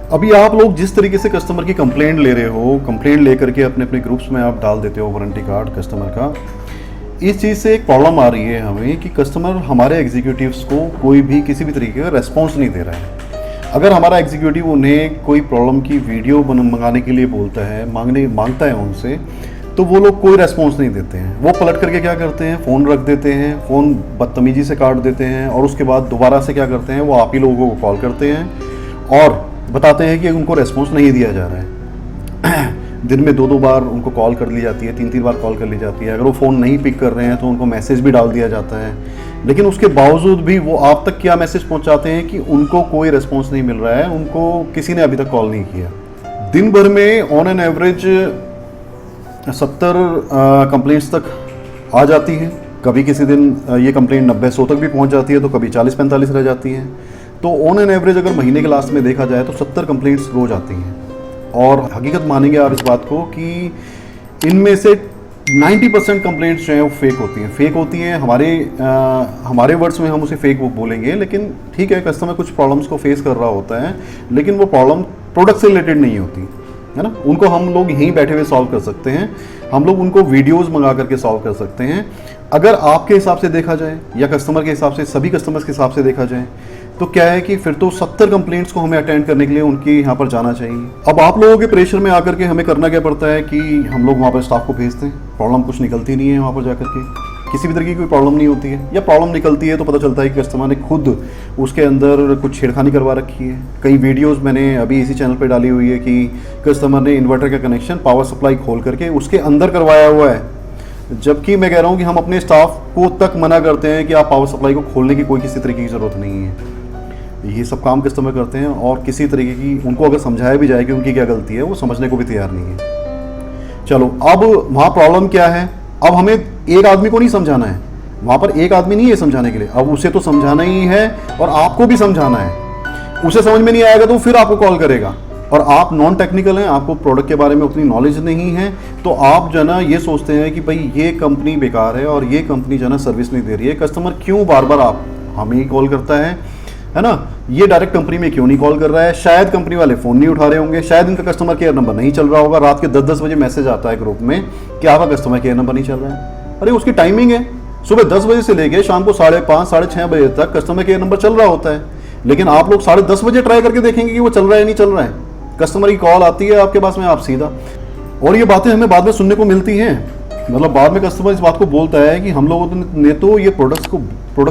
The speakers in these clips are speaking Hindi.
अभी आप लोग जिस तरीके से कस्टमर की कंप्लेंट ले रहे हो, कंप्लेंट लेकर के अपने अपने ग्रुप्स में आप डाल देते हो वारंटी कार्ड कस्टमर का, इस चीज़ से एक प्रॉब्लम आ रही है हमें कि कस्टमर हमारे एग्जीक्यूटिव्स को कोई भी किसी भी तरीके का रेस्पॉन्स नहीं दे रहा है। अगर हमारा एग्जीक्यूटिव उन्हें कोई प्रॉब्लम की वीडियो मंगाने के लिए बोलता है, मांगता है उनसे, तो वो लोग कोई रेस्पॉन्स नहीं देते हैं। वो पलट करके क्या करते हैं, फ़ोन रख देते हैं, फ़ोन बदतमीजी से काट देते हैं और उसके बाद दोबारा से क्या करते हैं, वो आप ही लोगों को कॉल करते हैं और बताते हैं कि उनको रेस्पॉन्स नहीं दिया जा रहा है। दिन में 2-2 बार उनको कॉल कर ली जाती है, 3-3 बार कॉल कर ली जाती है। अगर वो फ़ोन नहीं पिक कर रहे हैं तो उनको मैसेज भी डाल दिया जाता है, लेकिन उसके बावजूद भी वो आप तक क्या मैसेज पहुंचाते हैं कि उनको कोई रिस्पॉन्स नहीं मिल रहा है, उनको किसी ने अभी तक कॉल नहीं किया। दिन भर में ऑन एन एवरेज 70 कंप्लेंट्स तक आ जाती हैं। कभी किसी दिन ये कंप्लेंट 90-100 तक भी पहुंच जाती है, तो कभी 40-45 रह जाती हैं। तो ऑन एन एवरेज अगर महीने के लास्ट में देखा जाए तो 70 कंप्लेंट्स रोज आती हैं। और हकीकत मानेंगे आप इस बात को कि इनमें से 90% कंप्लेंट्स जो हैं वो फेक होती हैं। हमारे वर्ड्स में हम उसे फेक बोलेंगे, लेकिन ठीक है, कस्टमर कुछ प्रॉब्लम्स को फेस कर रहा होता है, लेकिन वो प्रॉब्लम प्रोडक्ट से रिलेटेड नहीं होती है ना। उनको हम लोग यहीं बैठे हुए सॉल्व कर सकते हैं, हम लोग उनको वीडियोस मंगा करके सॉल्व कर सकते हैं। अगर आपके हिसाब से देखा जाए या कस्टमर के हिसाब से, सभी कस्टमर्स के हिसाब से देखा जाए, तो क्या है कि फिर तो 70 कंप्लेंट्स को हमें अटेंड करने के लिए उनकी यहाँ पर जाना चाहिए। अब आप लोगों के प्रेशर में आकर के हमें करना क्या पड़ता है कि हम लोग वहाँ पर स्टाफ को भेजते हैं। प्रॉब्लम कुछ निकलती नहीं है वहाँ पर जाकर के, किसी भी तरह की कोई प्रॉब्लम नहीं होती है, या प्रॉब्लम निकलती है तो पता चलता है कि कस्टमर ने खुद उसके अंदर कुछ छेड़खानी करवा रखी है। कई वीडियोस मैंने अभी इसी चैनल पे डाली हुई है कि कस्टमर ने इन्वर्टर का कनेक्शन पावर सप्लाई खोल करके उसके अंदर करवाया हुआ है, जबकि मैं कह रहा हूँ कि हम अपने स्टाफ को तक मना करते हैं कि आप पावर सप्लाई को खोलने की कोई किसी तरीके की ज़रूरत नहीं है। ये सब काम कस्टमर करते हैं और किसी तरीके की उनको अगर समझाया भी जाए कि उनकी क्या गलती है, वो समझने को भी तैयार नहीं है। चलो, अब वहाँ प्रॉब्लम क्या है, अब हमें एक आदमी को नहीं समझाना है, वहाँ पर एक आदमी नहीं है समझाने के लिए, अब उसे तो समझाना ही है और आपको भी समझाना है। उसे समझ में नहीं आएगा तो फिर आपको कॉल करेगा, और आप नॉन टेक्निकल हैं, आपको प्रोडक्ट के बारे में उतनी नॉलेज नहीं है, तो आप जो है ना ये सोचते हैं कि भाई ये कंपनी बेकार है और ये कंपनी जो है ना सर्विस नहीं दे रही है, कस्टमर क्यों बार बार आप हमें ही कॉल करता है ना, ये डायरेक्ट कंपनी में क्यों नहीं कॉल कर रहा है। शायद कंपनी वाले फ़ोन नहीं उठा रहे होंगे, शायद इनका कस्टमर केयर नंबर नहीं चल रहा होगा। रात के 10-10 बजे मैसेज आता है ग्रुप में कि आपका कस्टमर केयर नंबर नहीं चल रहा है। अरे उसकी टाइमिंग है, सुबह 10 बजे से लेके शाम को 5:30, 6:30 बजे तक कस्टमर केयर नंबर चल रहा होता है, लेकिन आप लोग 10:30 बजे ट्राई करके देखेंगे कि वो चल रहा है नहीं चल रहा है। कस्टमर की कॉल आती है आपके पास में, आप सीधा, और ये बातें हमें बाद में सुनने को मिलती हैं। मतलब बाद में कस्टमर इस बात को बोलता है कि हम लोगों ने तो ये प्रोडक्ट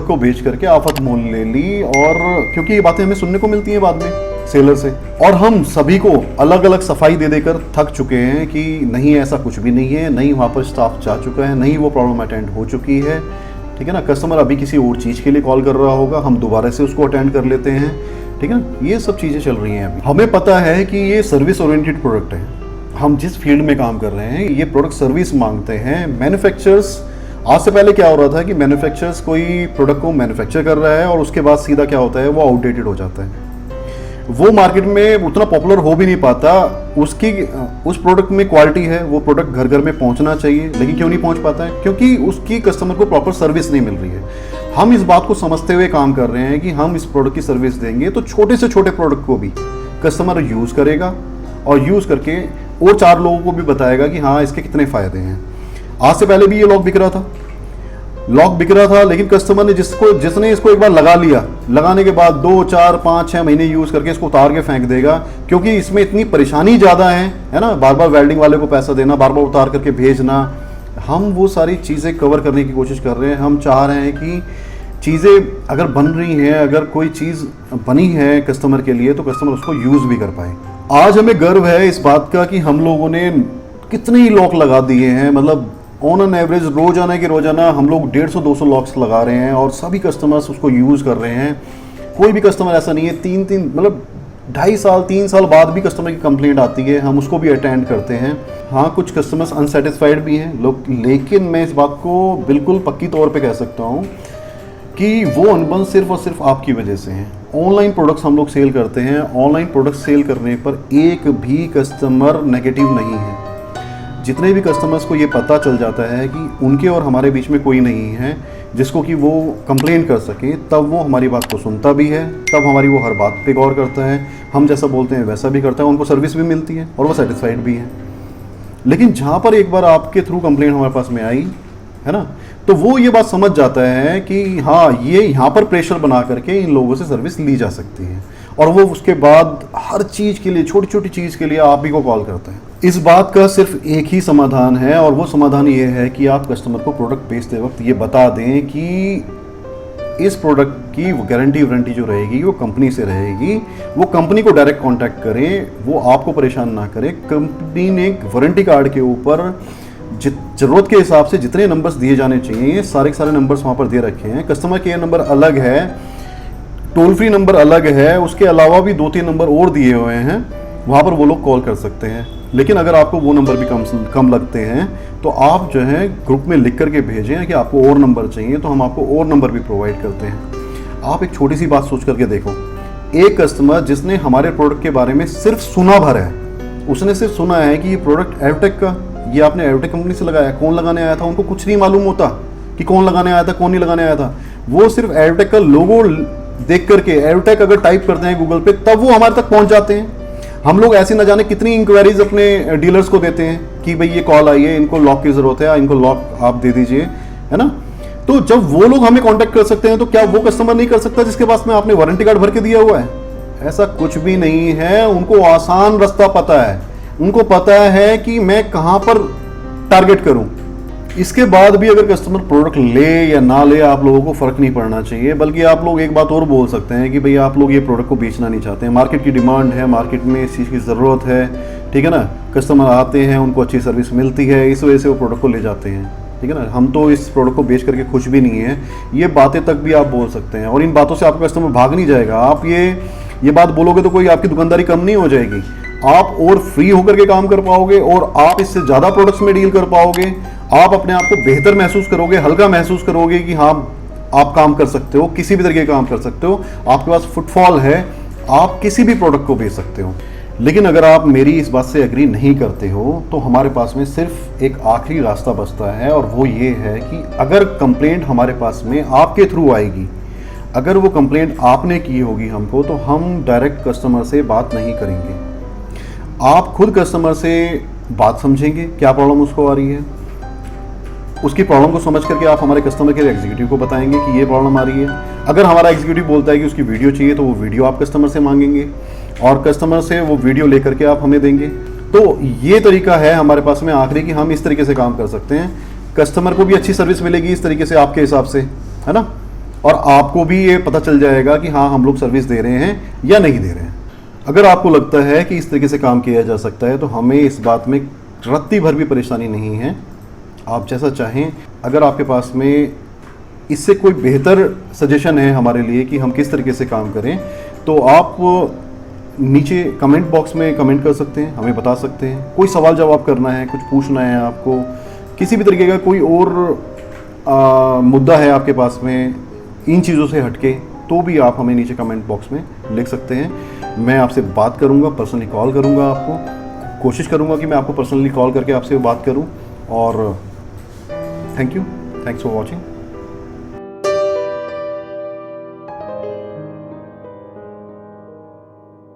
को बेच करके आफत मोल ले ली, और क्योंकि ये बातें हमें सुनने को मिलती हैं बाद में सेलर से, और हम सभी को अलग अलग सफाई दे देकर थक चुके हैं कि नहीं, ऐसा कुछ भी नहीं है, नहीं वहाँ पर स्टाफ जा चुका है, नहीं वो प्रॉब्लम अटेंड हो चुकी है, ठीक है ना। कस्टमर अभी किसी और चीज़ के लिए कॉल कर रहा होगा, हम दोबारा से उसको अटेंड कर लेते हैं, ठीक है ना। ये सब चीज़ें चल रही हैं अभी। हमें पता है कि ये सर्विस ओरिएंटेड प्रोडक्ट है, हम जिस फील्ड में काम कर रहे हैं ये प्रोडक्ट सर्विस मांगते हैं। मैन्युफैक्चरर्स, आज से पहले क्या हो रहा था कि मैन्युफैक्चरर्स कोई प्रोडक्ट को मैन्युफैक्चर कर रहा है और उसके बाद सीधा क्या होता है, वो आउटडेटेड हो जाता है, वो मार्केट में उतना पॉपुलर हो भी नहीं पाता। उस प्रोडक्ट में क्वालिटी है, वो प्रोडक्ट घर घर में पहुंचना चाहिए, लेकिन क्यों नहीं पहुंच पाता है, क्योंकि उसकी कस्टमर को प्रॉपर सर्विस नहीं मिल रही है। हम इस बात को समझते हुए काम कर रहे हैं कि हम इस प्रोडक्ट की सर्विस देंगे तो छोटे से छोटे प्रोडक्ट को भी कस्टमर यूज़ करेगा, और यूज़ करके और 4 लोगों को भी बताएगा कि हाँ इसके कितने फ़ायदे हैं। आज से पहले भी ये लॉक बिक रहा था, लेकिन कस्टमर ने जिसने इसको एक बार लगा लिया, लगाने के बाद 2, 4, 5, 6 महीने यूज़ करके इसको उतार के फेंक देगा, क्योंकि इसमें इतनी परेशानी ज़्यादा है ना, बार बार वेल्डिंग वाले को पैसा देना, बार बार उतार करके भेजना। हम वो सारी चीज़ें कवर करने की कोशिश कर रहे हैं। हम चाह रहे हैं कि चीज़ें अगर बन रही हैं, अगर कोई चीज़ बनी है कस्टमर के लिए, तो कस्टमर उसको यूज़ भी कर पाए। आज हमें गर्व है इस बात का कि हम लोगों ने कितने ही लॉक लगा दिए हैं। मतलब ऑन एन एवरेज रोजाना हम लोग 150-200 लॉक्स लगा रहे हैं और सभी कस्टमर्स उसको यूज़ कर रहे हैं। कोई भी कस्टमर ऐसा नहीं है, 3 मतलब 2.5 साल 3 साल बाद भी कस्टमर की कंप्लेंट आती है, हम उसको भी अटेंड करते हैं। हाँ, कुछ कस्टमर्स अनसेटिस्फाइड भी हैं लोग, लेकिन मैं इस बात को बिल्कुल पक्की तौर पे कह सकता हूँ कि वो अनबन सिर्फ और सिर्फ आपकी वजह से है। ऑनलाइन प्रोडक्ट्स हम लोग सेल करते हैं, ऑनलाइन प्रोडक्ट्स सेल करने पर एक भी कस्टमर नेगेटिव नहीं है। जितने भी कस्टमर्स को ये पता चल जाता है कि उनके और हमारे बीच में कोई नहीं है जिसको कि वो कंप्लेन कर सके, तब वो हमारी बात को सुनता भी है, तब हमारी वो हर बात पे गौर करता है, हम जैसा बोलते हैं वैसा भी करता है, उनको सर्विस भी मिलती है और वो सेटिस्फाइड भी है। लेकिन जहाँ पर एक बार आपके थ्रू कंप्लेन हमारे पास में आई है ना, तो वो ये बात समझ जाता है कि हाँ ये यहाँ पर प्रेशर बना करके इन लोगों से सर्विस ली जा सकती है, और वो उसके बाद हर चीज़ के लिए, छोटी छोटी चीज़ के लिए आप ही को कॉल करते हैं। इस बात का सिर्फ एक ही समाधान है, और वो समाधान ये है कि आप कस्टमर को प्रोडक्ट बेचते वक्त ये बता दें कि इस प्रोडक्ट की गारंटी वारंटी जो रहेगी वो कंपनी से रहेगी, वो कंपनी को डायरेक्ट कांटेक्ट करें, वो आपको परेशान ना करें। कंपनी ने वारंटी कार्ड के ऊपर ज़रूरत के हिसाब से जितने नंबर्स दिए जाने चाहिए सारे के सारे नंबर्स वहाँ पर दे रखे हैं। कस्टमर केयर नंबर अलग है, टोल फ्री नंबर अलग है, उसके अलावा भी 2-3 नंबर और दिए हुए हैं, वहाँ पर वो लोग कॉल कर सकते हैं। लेकिन अगर आपको वो नंबर भी कम लगते हैं तो आप जो है ग्रुप में लिख करके भेजें कि आपको और नंबर चाहिए, तो हम आपको और नंबर भी प्रोवाइड करते हैं। आप एक छोटी सी बात सोच करके देखो, एक कस्टमर जिसने हमारे प्रोडक्ट के बारे में सिर्फ सुना भर है, उसने सिर्फ सुना है कि ये प्रोडक्ट एवटेक का, ये आपने एवटेक कंपनी से लगाया, कौन लगाने आया था, उनको कुछ नहीं मालूम होता कि कौन लगाने आया था कौन नहीं लगाने आया था। वो सिर्फ एवटेक का लोगो देख करके, एवटेक अगर टाइप करते हैं गूगल पे, तब वो हमारे तक पहुंच जाते हैं। हम लोग ऐसे न जाने कितनी इंक्वायरीज अपने डीलर्स को देते हैं कि भाई ये कॉल आई है, इनको लॉक की जरूरत है, इनको लॉक आप दे दीजिए, है ना। तो जब वो लोग हमें कांटेक्ट कर सकते हैं तो क्या वो कस्टमर नहीं कर सकता जिसके पास में आपने वारंटी कार्ड भर के दिया हुआ है? ऐसा कुछ भी नहीं है। उनको आसान रास्ता पता है, उनको पता है कि मैं कहां पर टारगेट करूं। इसके बाद भी अगर कस्टमर प्रोडक्ट ले या ना ले, आप लोगों को फर्क नहीं पड़ना चाहिए। बल्कि आप लोग एक बात और बोल सकते हैं कि भाई आप लोग ये प्रोडक्ट को बेचना नहीं चाहते हैं, मार्केट की डिमांड है, मार्केट में इस चीज़ की ज़रूरत है, ठीक है ना। कस्टमर आते हैं, उनको अच्छी सर्विस मिलती है, इस वजह से वो प्रोडक्ट को ले जाते हैं, ठीक है ना। हम तो इस प्रोडक्ट को बेच करके खुश भी नहीं है। ये बातें तक भी आप बोल सकते हैं, और इन बातों से आपका कस्टमर भाग नहीं जाएगा। आप ये बात बोलोगे तो कोई आपकी दुकानदारी कम नहीं हो जाएगी, आप और फ्री होकर के काम कर पाओगे, और आप इससे ज़्यादा प्रोडक्ट्स में डील कर पाओगे। आप अपने आप को बेहतर महसूस करोगे, हल्का महसूस करोगे कि हाँ आप काम कर सकते हो, किसी भी तरीके का काम कर सकते हो, आपके पास फुटफॉल है, आप किसी भी प्रोडक्ट को बेच सकते हो। लेकिन अगर आप मेरी इस बात से एग्री नहीं करते हो तो हमारे पास में सिर्फ एक आखिरी रास्ता बचता है, और वो ये है कि अगर कंप्लेंट हमारे पास में आपके थ्रू आएगी, अगर वो कंप्लेंट आपने की होगी हमको, तो हम डायरेक्ट कस्टमर से बात नहीं करेंगे। आप खुद कस्टमर से बात समझेंगे क्या प्रॉब्लम उसको आ रही है, उसकी प्रॉब्लम को समझ करके आप हमारे कस्टमर केयर एग्जीक्यूटिव को बताएंगे कि ये प्रॉब्लम आ रही है। अगर हमारा एग्जीक्यूटिव बोलता है कि उसकी वीडियो चाहिए तो वो वीडियो आप कस्टमर से मांगेंगे, और कस्टमर से वो वीडियो लेकर के आप हमें देंगे। तो ये तरीका है हमारे पास में आखिरी कि हम इस तरीके से काम कर सकते हैं। कस्टमर को भी अच्छी सर्विस मिलेगी इस तरीके से आपके हिसाब से, है ना, और आपको भी ये पता चल जाएगा कि हाँ हम लोग सर्विस दे रहे हैं या नहीं दे रहे हैं। अगर आपको लगता है कि इस तरीके से काम किया जा सकता है तो हमें इस बात में रत्ती भर भी परेशानी नहीं है। आप जैसा चाहें, अगर आपके पास में इससे कोई बेहतर सजेशन है हमारे लिए कि हम किस तरीके से काम करें, तो आप नीचे कमेंट बॉक्स में कमेंट कर सकते हैं, हमें बता सकते हैं। कोई सवाल जवाब करना है, कुछ पूछना है आपको, किसी भी तरीके का कोई और मुद्दा है आपके पास में इन चीज़ों से हटके, तो भी आप हमें नीचे कमेंट बॉक्स में लिख सकते हैं। मैं आपसे बात करूंगा, पर्सनली कॉल करूंगा आपको, कोशिश करूंगा कि मैं आपको पर्सनली कॉल करके आपसे बात करूं। और thank you, thanks for watching.